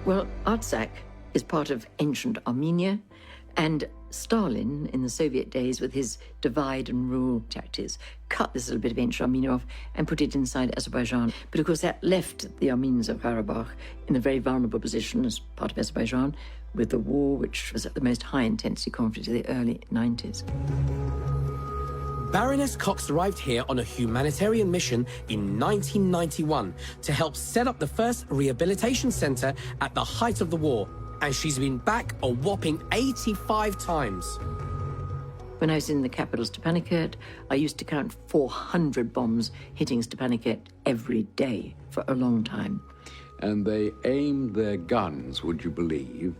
Well, Artsakh is part of ancient Armenia, and Stalin, in the Soviet days, with his divide and rule tactics, cut this little bit of ancient Armenia off and put it inside Azerbaijan. But of course, that left the Armenians of Karabakh in a very vulnerable position as part of Azerbaijan, with the war, which was at the most high-intensity conflict of the early 90s. Baroness Cox arrived here on a humanitarian mission in 1991 to help set up the first rehabilitation centre at the height of the war, and she's been back a whopping 85 times. When I was in the capital, Stepanakert, I used to count 400 bombs hitting Stepanakert every day for a long time. And they aimed their guns, would you believe,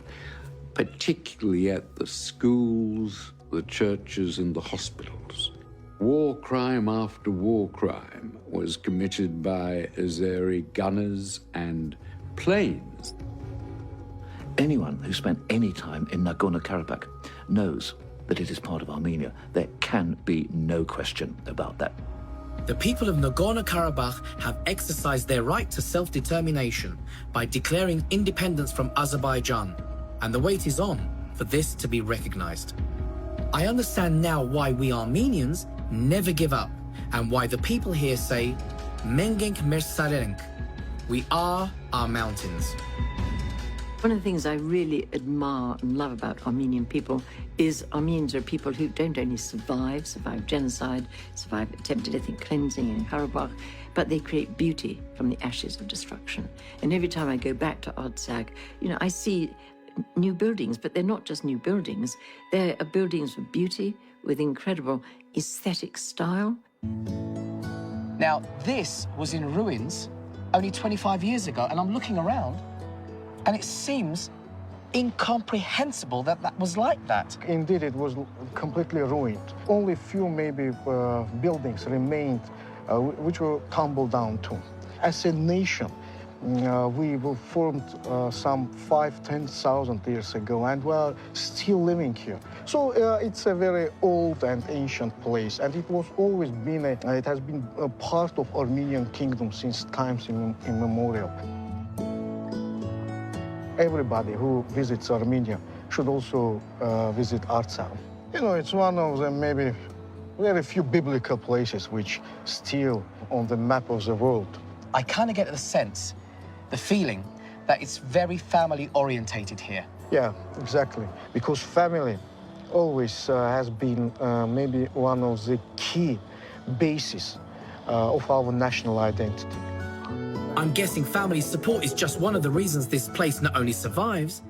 particularly at the schools, the churches and the hospitals. War crime after war crime was committed by Azeri gunners and planes. Anyone who spent any time in Nagorno-Karabakh knows that it is part of Armenia. There can be no question about that. The people of Nagorno-Karabakh have exercised their right to self-determination by declaring independence from Azerbaijan, and the wait is on for this to be recognized. I understand now why we Armenians never give up, and why the people here say, Mengenk Mersarenk, we are our mountains. One of the things I really admire and love about Armenian people is Armenians are people who don't only survive genocide, survive attempted ethnic cleansing in Karabakh, but they create beauty from the ashes of destruction. And every time I go back to Artsakh, I see new buildings, but they're not just new buildings. They're buildings with beauty, with incredible aesthetic style. Now, this was in ruins only 25 years ago, and I'm looking around, and it seems incomprehensible that that was like that. Indeed, it was completely ruined. Only a few, maybe, buildings remained, which were tumbled down too. As a nation, we were formed some 5,000–10,000 years ago, and we're still living here. So it's a very old and ancient place, and it was always been it has been a part of Armenian kingdom since times immemorial. Everybody who visits Armenia should also visit Artsakh. It's one of the maybe very few biblical places which still on the map of the world. I kind of get the sense, the feeling, that it's very family-orientated here. Yeah, exactly. Because family always has been maybe one of the key bases of our national identity. I'm guessing family support is just one of the reasons this place not only survives,